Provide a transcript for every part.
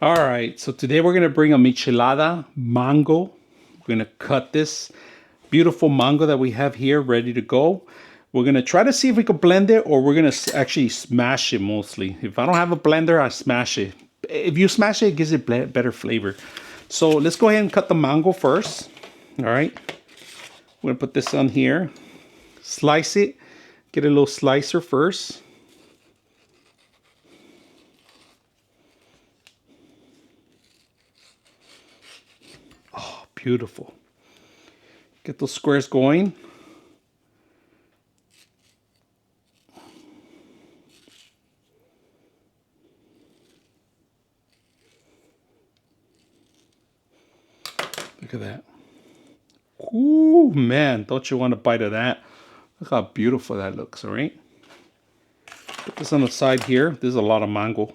All right, so today we're gonna bring a Michelada mango. We're gonna cut this beautiful mango that we have here ready to go. We're gonna try to see if we can blend it, or we're gonna actually smash it mostly. If I don't have a blender, I smash it. If you smash it, it gives it better flavor. So let's go ahead and cut the mango first. All right, we're gonna put this on here. Slice it. Get a little slicer first. Oh, beautiful. Get those squares going. Look at that. Ooh, man, don't you want a bite of that? Look how beautiful that looks, all right? Put this on the side here. There's a lot of mango.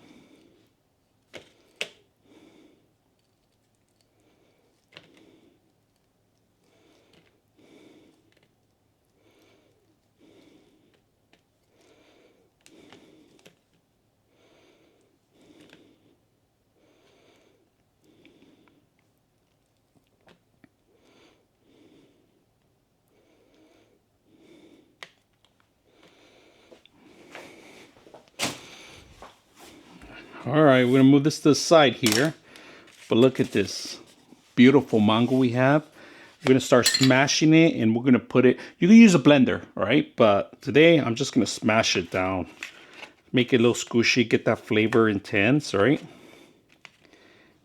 All right, we're gonna move this to the side here. But look at this beautiful mango we have. We're gonna start smashing it, and we're gonna put it, you can use a blender, all right? But today I'm just gonna smash it down. Make it a little squishy, get that flavor intense, all right?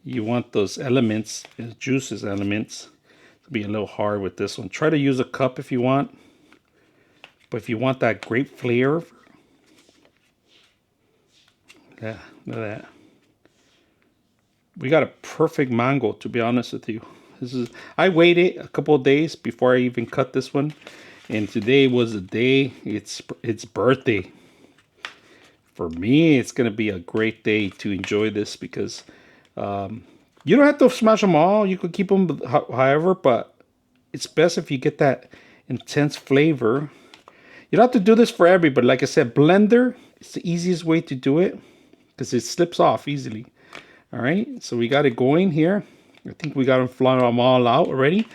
You want those elements, juices elements, to be a little hard with this one. Try to use a cup if you want. But if you want that grape flavor, yeah, look at that. We got a perfect mango, to be honest with you. I waited a couple of days before I even cut this one, and today was the day. It's birthday. For me, it's gonna be a great day to enjoy this because you don't have to smash them all. You could keep them however, but it's best if you get that intense flavor. You don't have to do this for everybody. Like I said, blender is the easiest way to do it because it slips off easily. All right, so we got it going here. I think we got them all out already.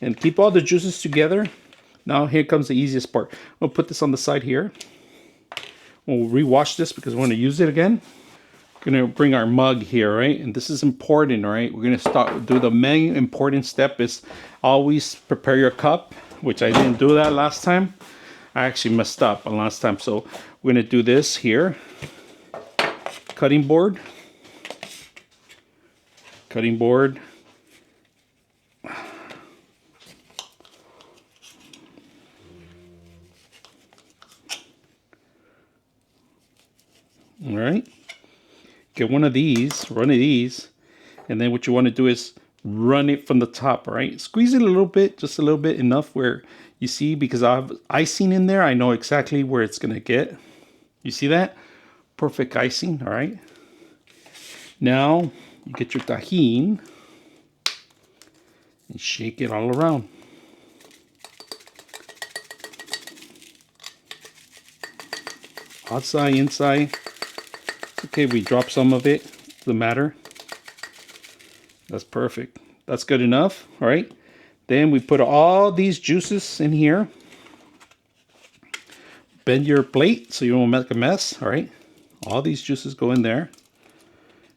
And keep all the juices together. Now here comes the easiest part. We'll put this on the side here. We'll rewash this because we're going to use it again. We're going to bring our mug here, right? And this is important, all right? We're going to do the main important step is always prepare your cup, which I didn't do that last time. I actually messed up on last time. So we're going to do this here. Cutting board. Cutting board. All right. Get one of these, and then what you want to do is run it from the top, all right? Squeeze it a little bit, just a little bit, enough where you see, because I have icing in there, I know exactly where it's going to get. You see that? Perfect icing, all right? Now, you get your tajin and shake it all around. Outside, inside. It's okay, we drop some of it. Doesn't matter. That's perfect. That's good enough, all right? Then we put all these juices in here. Bend your plate so you don't make a mess, all right? All these juices go in there.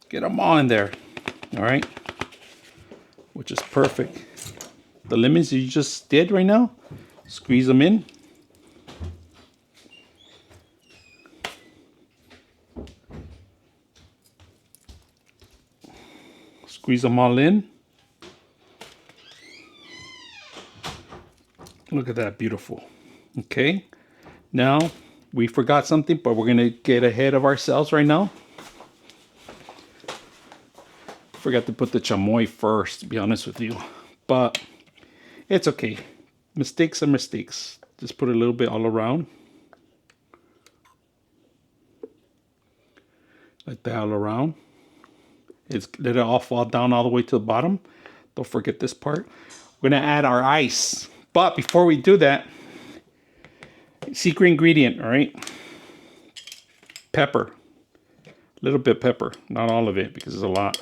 Get them all in there, all right? Which is perfect. The lemons you just did right now, squeeze them in. Squeeze them all in. Look at that, beautiful. Okay, now we forgot something, but we're gonna get ahead of ourselves right now. Forgot to put the chamoy first, to be honest with you, but it's okay. Mistakes are mistakes. Just put a little bit all around. Like that all around. Let it all fall down all the way to the bottom. Don't forget this part. We're gonna add our ice. But before we do that, secret ingredient, all right? Pepper. A little bit pepper, not all of it because it's a lot.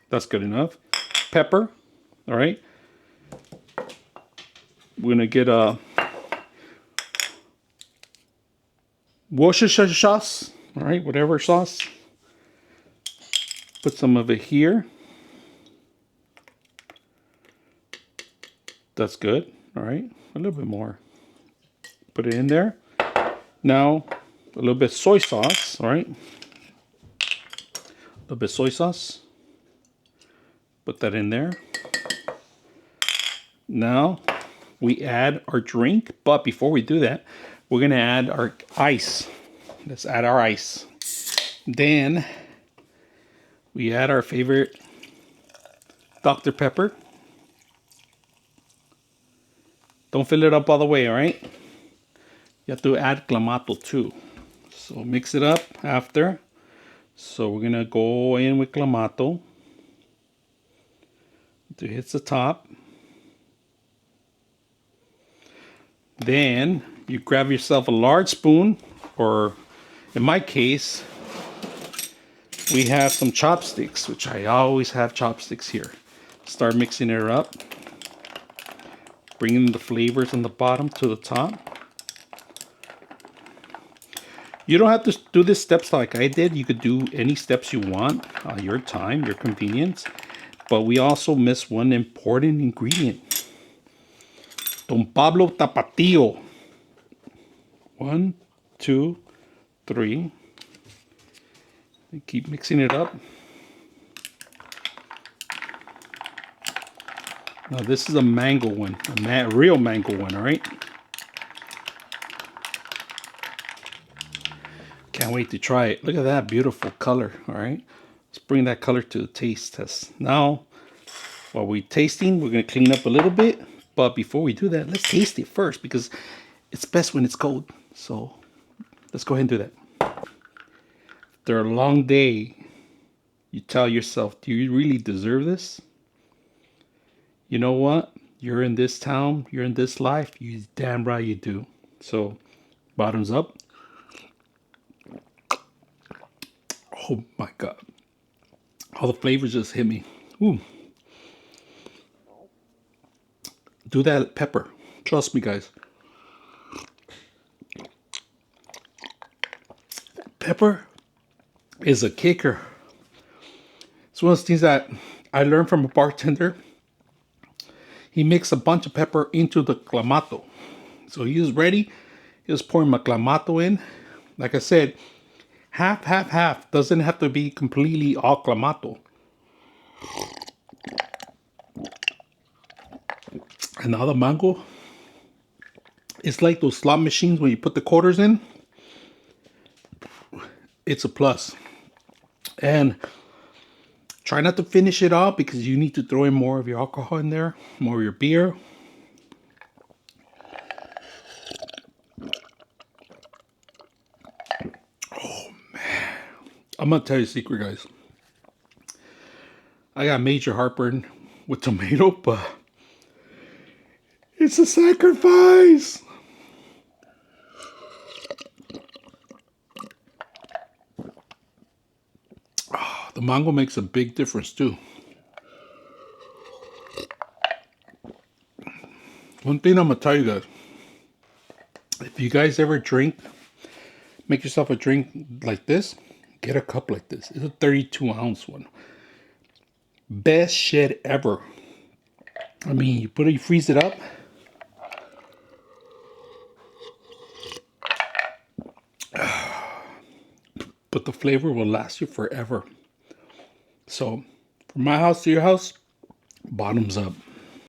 That's good enough. Pepper. All right. We're gonna get a Worcestershire sauce. All right, whatever sauce. Put some of it here. That's good. All right, a little bit more. Put it in there. Now, a little bit of soy sauce. All right, a little bit of soy sauce. Put that in there. Now, we add our drink, but before we do that, we're gonna add our ice. Let's add our ice. Then we add our favorite Dr. Pepper. Don't fill it up all the way, all right? You have to add Clamato too. So mix it up after. So we're gonna go in with Clamato. It hits the top. Then you grab yourself a large spoon, or in my case, we have some chopsticks, which I always have chopsticks here. Start mixing it up. Bringing the flavors on the bottom to the top. You don't have to do these steps like I did. You could do any steps you want, your time, your convenience. But we also miss one important ingredient. Don Pablo Tapatio. 1, 2, 3. And keep mixing it up. Now this is a mango one, a real mango one, all right? Can't wait to try it. Look at that beautiful color, all right? Let's bring that color to the taste test. Now, while we're tasting, we're gonna clean up a little bit. But before we do that, let's taste it first because it's best when it's cold. So let's go ahead and do that. After a long day, you tell yourself, do you really deserve this? You know what? You're in this town, you're in this life, you damn right you do. So, bottoms up. Oh my God. All the flavors just hit me. Ooh. Do that pepper. Trust me, guys. Pepper is a kicker. It's one of those things that I learned from a bartender. He mixed a bunch of pepper into the Clamato. So he was ready. He was pouring my Clamato in. Like I said, half, half, half. Doesn't have to be completely all Clamato. And now the mango, it's like those slot machines when you put the quarters in. It's a plus. And try not to finish it off because you need to throw in more of your alcohol in there, more of your beer. Oh man. I'm gonna tell you a secret, guys. I got major heartburn with tomato, but it's a sacrifice. Oh, the mango makes a big difference too. One thing I'm gonna tell you guys, if you guys ever drink, make yourself a drink like this, get a cup like this. It's a 32-ounce one. Best shit ever. I mean, you freeze it up. But the flavor will last you forever. So, from my house to your house, bottoms up.